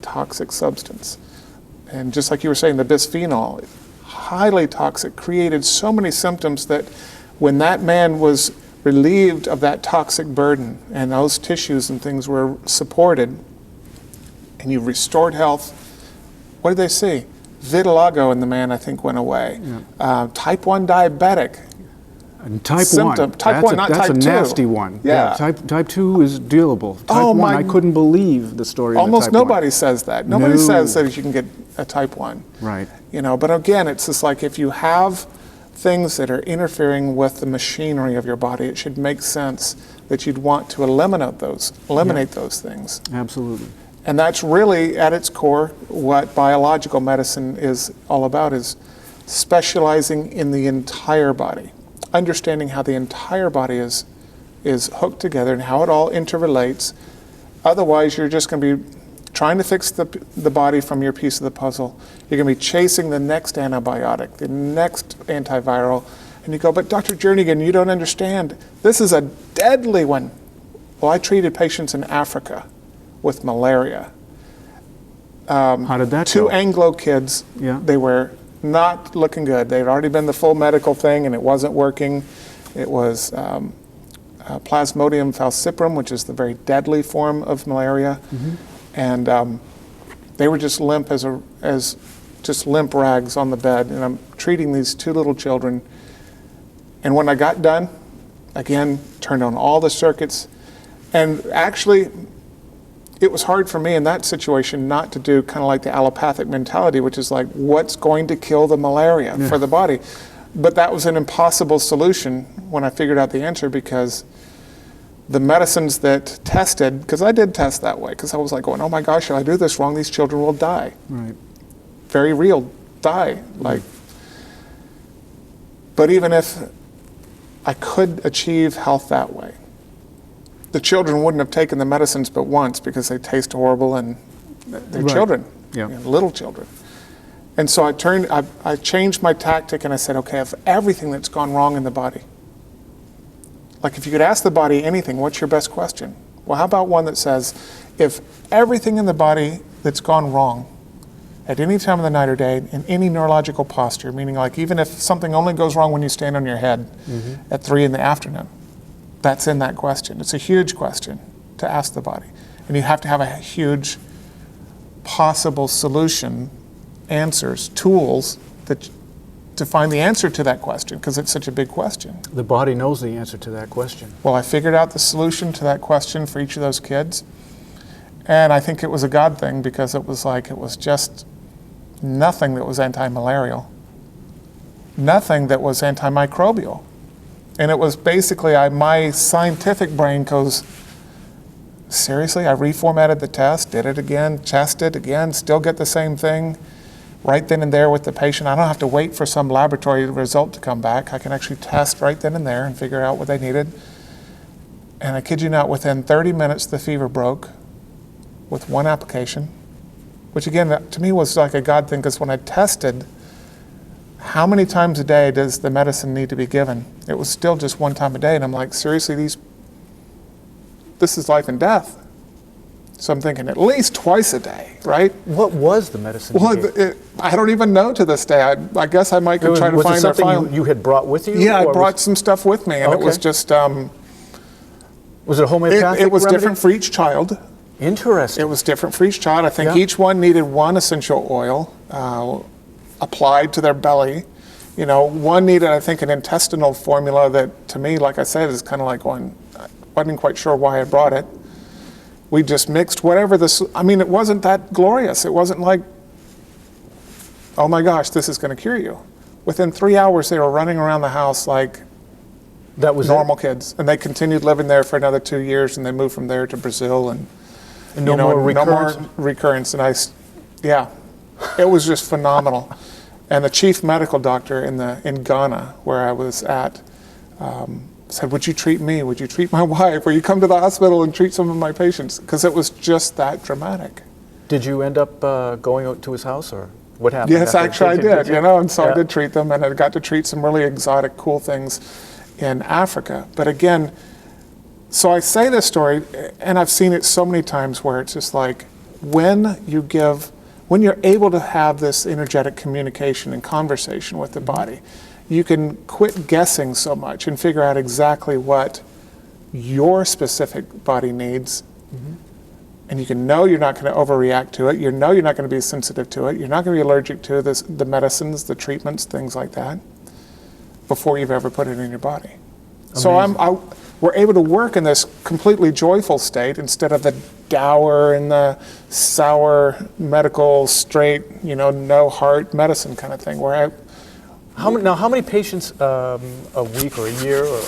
toxic substance. And just like you were saying, the bisphenol, highly toxic, created so many symptoms that when that man was relieved of that toxic burden and those tissues and things were supported and you restored health, what did they see? Vitiligo in the man, I think, went away. Yeah. Type 1 diabetic. And type symptom. 1. Type 1, not type 2. That's a nasty one. Yeah. Type 2 is dealable. Type 1, I couldn't believe the story of almost type nobody 1. says that. Nobody says that you can get a type 1. Right. You know, but again, it's just like if you have things that are interfering with the machinery of your body, it should make sense that you'd want to eliminate those things. Absolutely. And that's really, at its core, what biological medicine is all about, is specializing in the entire body, understanding how the entire body is hooked together and how it all interrelates. Otherwise, you're just going to be trying to fix the body from your piece of the puzzle. You're going to be chasing the next antibiotic, the next antiviral, and you go, but Dr. Jernigan, you don't understand. This is a deadly one. Well, I treated patients in Africa with malaria. How did that Two go? Anglo kids, they were not looking good. They'd already been the full medical thing and it wasn't working. It was Plasmodium falciparum, which is the very deadly form of malaria. Mm-hmm. And they were just limp as just limp rags on the bed. And I'm treating these two little children. And when I got done, again, turned on all the circuits. And actually, it was hard for me in that situation not to do kind of like the allopathic mentality, which is like, what's going to kill the malaria for the body? But that was an impossible solution when I figured out the answer, because the medicines that tested, because I did test that way, because I was like going, oh my gosh, if I do this wrong, these children will die. Right. Very real, die. Like, but even if I could achieve health that way, the children wouldn't have taken the medicines but once because they taste horrible and they're children, little children. And so I changed my tactic and I said, okay, if everything that's gone wrong in the body, like if you could ask the body anything, what's your best question? Well, how about one that says, if everything in the body that's gone wrong at any time of the night or day, in any neurological posture, meaning like even if something only goes wrong when you stand on your head at 3 in the afternoon, that's in that question. It's a huge question to ask the body. And you have to have a huge possible solution, answers, tools to find the answer to that question, because it's such a big question. The body knows the answer to that question. Well, I figured out the solution to that question for each of those kids. And I think it was a God thing, because it was just nothing that was anti-malarial, nothing that was antimicrobial. And it was basically, my scientific brain goes, seriously, I reformatted the test, did it again, tested again, still get the same thing right then and there with the patient. I don't have to wait for some laboratory result to come back. I can actually test right then and there and figure out what they needed. And I kid you not, within 30 minutes, the fever broke with one application, which again, to me was like a God thing, because when I tested, how many times a day does the medicine need to be given? It was still just one time a day. And I'm like, seriously, this is life and death. So I'm thinking at least twice a day, right? What was the medicine? Well, I don't even know to this day. I guess I might go try to find their file. Was it something you had brought with you? Yeah, I brought some stuff with me, and it was just... was it a homeopathic It was remedy? different for each child. Interesting. It was different for each child. I think each one needed one essential oil applied to their belly. You know, one needed, I think, an intestinal formula that, to me, like I said, is kind of like going, I wasn't quite sure why I brought it. We just mixed whatever it wasn't that glorious. It wasn't like, oh my gosh, this is going to cure you. Within 3 hours, they were running around the house like that was normal kids. And they continued living there for another 2 years, and they moved from there to Brazil. And no more recurrence. And it was just phenomenal. And the chief medical doctor in Ghana, where I was at, said, would you treat me? Would you treat my wife? Will you come to the hospital and treat some of my patients? Because it was just that dramatic. Did you end up going out to his house, or what happened? Yes, actually I did, and so I did treat them, and I got to treat some really exotic, cool things in Africa. But again, so I say this story, and I've seen it so many times where it's just like, when you're able to have this energetic communication and conversation with the body, you can quit guessing so much and figure out exactly what your specific body needs. And you can know you're not going to overreact to it. You know you're not going to be sensitive to it. You're not going to be allergic to the medicines, the treatments, things like that, before you've ever put it in your body. Amazing. So we're able to work in this completely joyful state instead of the dour and the sour medical, straight, no heart medicine kind of thing. How many patients a week or a year, or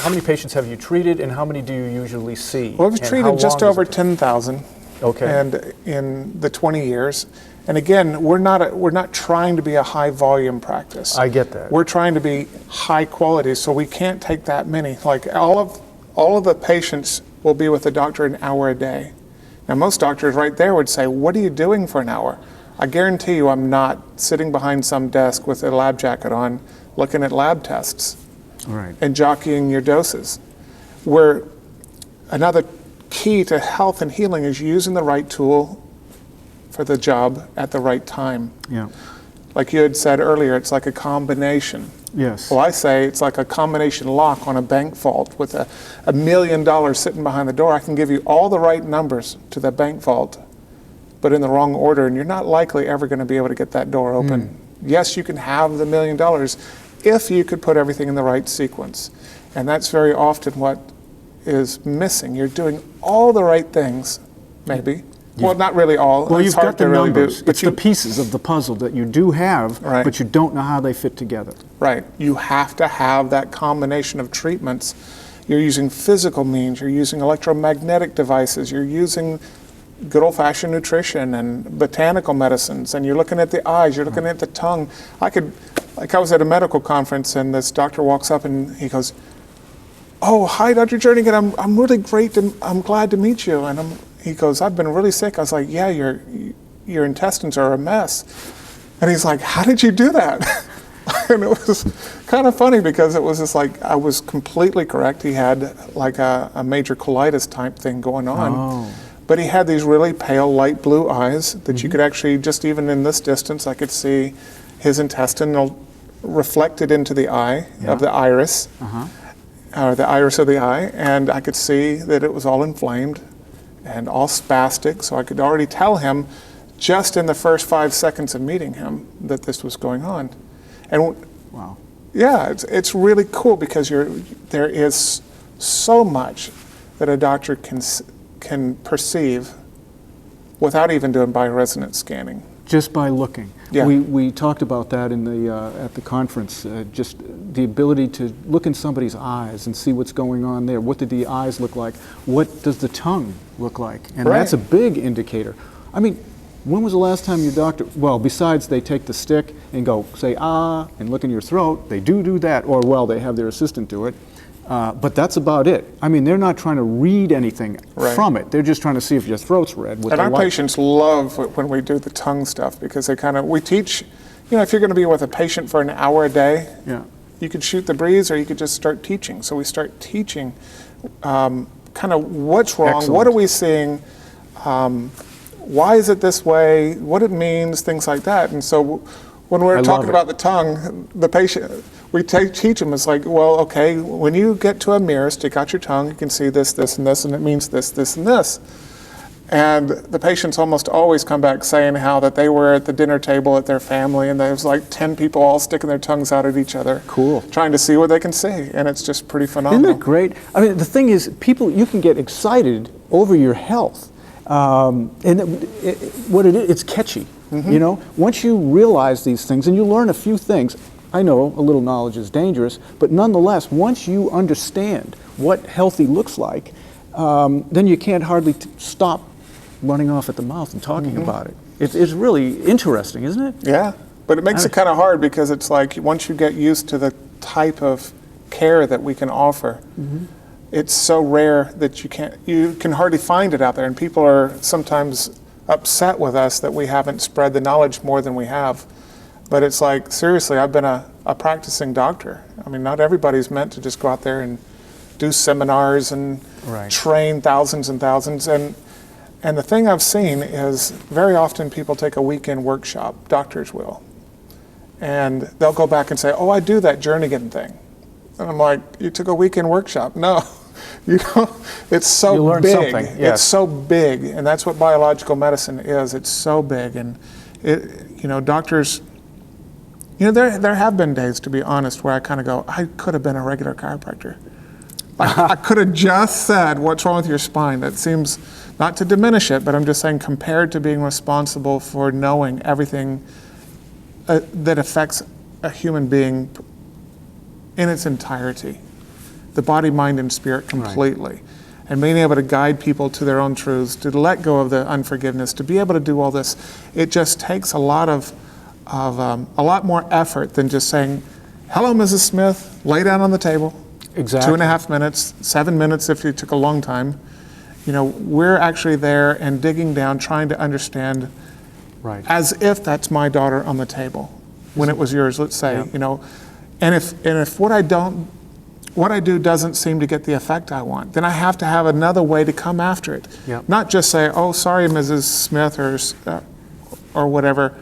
how many patients have you treated, and how many do you usually see? Well, we've treated just over 10,000. Okay. And in the 20 years, and again, we're not trying to be a high volume practice. I get that. We're trying to be high quality, so we can't take that many. Like all of the patients will be with the doctor an hour a day. Now, most doctors right there would say, "What are you doing for an hour?" I guarantee you I'm not sitting behind some desk with a lab jacket on looking at lab tests and jockeying your doses. Another key to health and healing is using the right tool for the job at the right time. Yeah. Like you had said earlier, it's like a combination. Yes. Well, I say it's like a combination lock on a bank vault with $1 million sitting behind the door. I can give you all the right numbers to the bank vault, but in the wrong order, and you're not likely ever going to be able to get that door open. Yes, you can have the $1 million if you could put everything in the right sequence. And that's very often what is missing. You're doing all the right things, maybe. Well, not really all. Well, you've got the numbers. But it's the pieces of the puzzle that you do have, right, but you don't know how they fit together. Right. You have to have that combination of treatments. You're using physical means. You're using electromagnetic devices. You're using good old-fashioned nutrition and botanical medicines, and you're looking at the eyes, you're looking at the tongue. I was at a medical conference, and this doctor walks up and he goes, "Oh, hi, Dr. Jernigan, I'm really great, and I'm glad to meet you." And he goes, "I've been really sick." I was like, "Yeah, your intestines are a mess." And he's like, "How did you do that?" And it was kind of funny because it was just like, I was completely correct. He had like a major colitis type thing going on. Oh. But he had these really pale, light blue eyes that you could actually, just even in this distance, I could see his intestine reflected into the eye of the iris, or the iris of the eye, and I could see that it was all inflamed and all spastic, so I could already tell him just in the first 5 seconds of meeting him that this was going on. And wow. Yeah, it's really cool because there is so much that a doctor can perceive without even doing bioresonance scanning. Just by looking. Yeah. We talked about that in at the conference, just the ability to look in somebody's eyes and see what's going on there. What did the eyes look like? What does the tongue look like? And that's a big indicator. I mean, when was the last time your doctor, well, besides they take the stick and go say, ah, and look in your throat, they do that, or well, they have their assistant do it. But that's about it. I mean, they're not trying to read anything from it. They're just trying to see if your throat's red. And our patients love when we do the tongue stuff because we teach, if you're going to be with a patient for an hour a day, you could shoot the breeze or you could just start teaching. So we start teaching kind of what's wrong, Excellent. What are we seeing, why is it this way, what it means, things like that. And so when we're talking about the tongue, the patient, we teach them, it's like, well, okay, when you get to a mirror, stick out your tongue, you can see this, this, and this, and it means this, this, and this. And the patients almost always come back saying how that they were at the dinner table at their family, and there was like 10 people all sticking their tongues out at each other. Cool. Trying to see what they can see, and it's just pretty phenomenal. Isn't that great? I mean, the thing is, you can get excited over your health. It's catchy. Once you realize these things and you learn a few things, I know a little knowledge is dangerous, but nonetheless, once you understand what healthy looks like, then you can't hardly stop running off at the mouth and talking about it. It's really interesting, isn't it? Yeah, but it makes it kind of hard because it's like once you get used to the type of care that we can offer, it's so rare that you can hardly find it out there, and people are sometimes upset with us that we haven't spread the knowledge more than we have. But it's like, seriously, I've been a practicing doctor. I mean, not everybody's meant to just go out there and do seminars and train thousands and thousands. And And the thing I've seen is very often people take a weekend workshop, doctors will, and they'll go back and say, oh, I do that Jernigan thing. And I'm like, you took a weekend workshop? No, you know, it's so You learned big. something, yes. It's so big, and that's what biological medicine is. It's so big, and you know, doctors, you know, there have been days, to be honest, where I kind of go, I could have been a regular chiropractor. Like, I could have just said, what's wrong with your spine? That seems, not to diminish it, but I'm just saying compared to being responsible for knowing everything that affects a human being in its entirety, the body, mind, and spirit completely. Right. And being able to guide people to their own truths, to let go of the unforgiveness, to be able to do all this, it just takes a lot more effort than just saying, hello, Mrs. Smith, lay down on the table. Exactly. 2.5 minutes, 7 minutes if it took a long time. You know, we're actually there and digging down, trying to understand, right, as if that's my daughter on the table when it was yours, let's say. Yeah. You know, and if what I do doesn't seem to get the effect I want, then I have to have another way to come after it. Yep. Not just say, oh, sorry, Mrs. Smith, or whatever.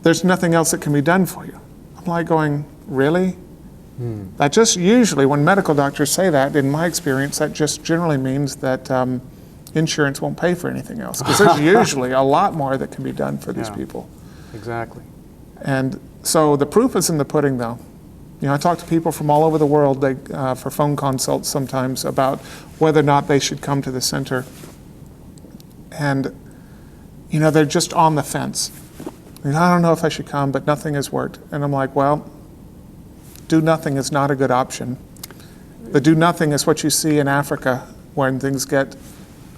There's nothing else that can be done for you. I'm like going, really? That just usually, when medical doctors say that, in my experience, that just generally means that insurance won't pay for anything else. Because there's usually a lot more that can be done for these people. Exactly. And so the proof is in the pudding, though. You know, I talk to people from all over the world for phone consults sometimes about whether or not they should come to the center. And, you know, they're just on the fence. I don't know if I should come, but nothing has worked. And I'm like, well, do nothing is not a good option. The do nothing is what you see in Africa when things get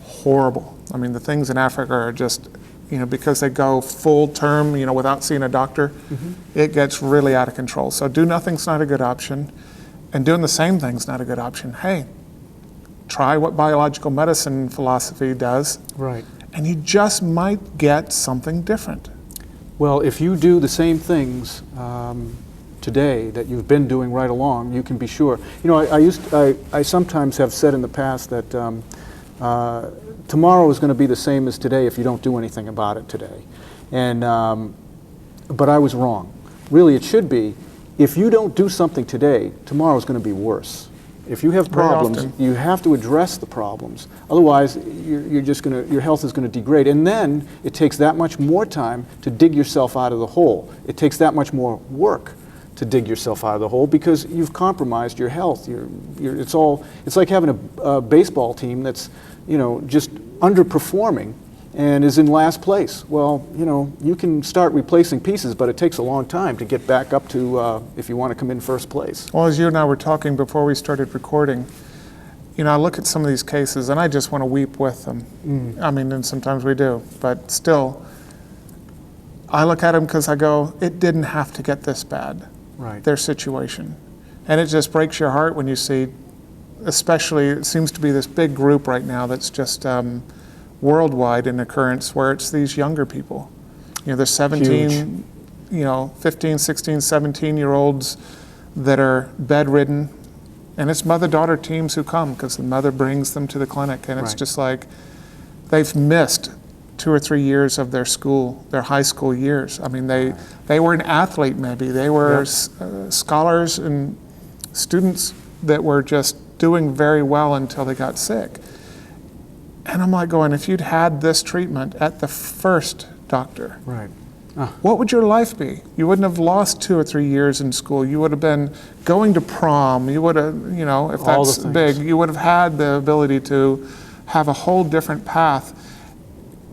horrible. I mean, the things in Africa are just, you know, because they go full term, you know, without seeing a doctor, it gets really out of control. So do nothing's not a good option, and doing the same thing's not a good option. Hey, try what biological medicine philosophy does, Right. and you just might get something different. Well, if you do the same things today that you've been doing right along, you can be sure. You know, I sometimes have said in the past that tomorrow is going to be the same as today if you don't do anything about it today. And but I was wrong. Really, it should be, if you don't do something today, tomorrow is going to be worse. If you have problems, you have to address the problems. Otherwise, your health is going to degrade. And then it takes that much more time to dig yourself out of the hole. It takes that much more work to dig yourself out of the hole because you've compromised your health. It's like having a baseball team that's, you know, just underperforming and is in last place. Well, you know, you can start replacing pieces, but it takes a long time to get back up to if you want to come in first place. Well, as you and I were talking before we started recording, you know, I look at some of these cases and I just want to weep with them. I mean, and sometimes we do, but still, I look at them because I go, it didn't have to get this bad, Right. their situation. And it just breaks your heart when you see, especially, it seems to be this big group right now that's just worldwide in occurrence where it's these younger people. You know, there's 17, Huge. you know, 15, 16, 17-year-olds that are bedridden, and it's mother-daughter teams who come because the mother brings them to the clinic, and it's Right. just like they've missed 2 or 3 years of their school, their high school years. I mean, they were an athlete maybe. They were scholars and students that were just doing very well until they got sick. And I'm like going, if you'd had this treatment at the first doctor, Right. what would your life be? You wouldn't have lost 2 or 3 years in school. You would have been going to prom. You would have, you know, if All the that's things. big, you would have had the ability to have a whole different path.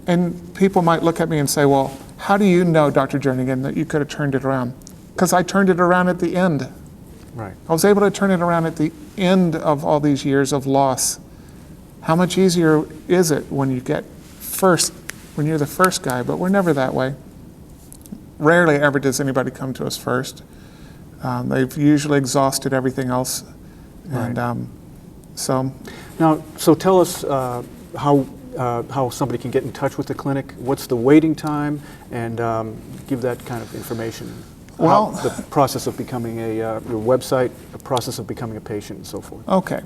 And people might look at me and say, well, how do you know, Dr. Jernigan, that you could have turned it around? Because I turned it around at the end. Right. I was able to turn it around at the end of all these years of loss. How much easier is it when you're the first guy? But we're never that way. Rarely ever does anybody come to us first. They've usually exhausted everything else. Right. And so tell us how somebody can get in touch with the clinic. What's the waiting time? And give that kind of information. Well- the process of becoming your website, the process of becoming a patient, and so forth. Okay.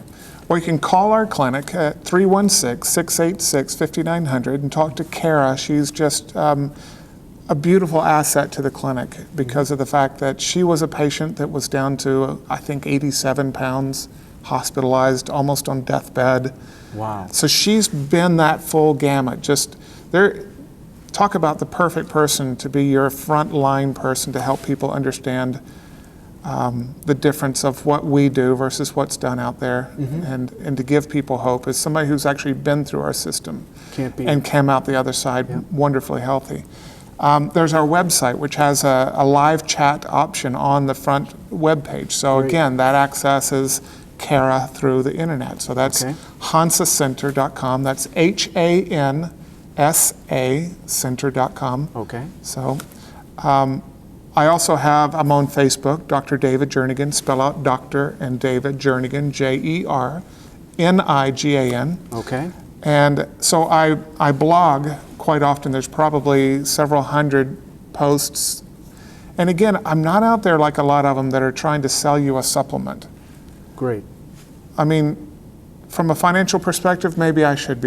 Well, you can call our clinic at 316-686-5900 and talk to Kara. She's just a beautiful asset to the clinic because of the fact that she was a patient that was down to, I think, 87 pounds, hospitalized, almost on deathbed. Wow. So she's been that full gamut. Just there, talk about the perfect person to be your frontline person to help people understand the difference of what we do versus what's done out there, and to give people hope is somebody who's actually been through our system and came out the other side wonderfully healthy. There's our website, which has a live chat option on the front web page. So again, that accesses Kara through the internet. So that's hansacenter.com. That's HANSA center.com. Okay. So I also I'm on Facebook, Dr. David Jernigan, spell out Dr. and David Jernigan, Jernigan. Okay. And so I blog quite often. There's probably several hundred posts. And again, I'm not out there like a lot of them that are trying to sell you a supplement. Great. I mean, from a financial perspective, maybe I should be.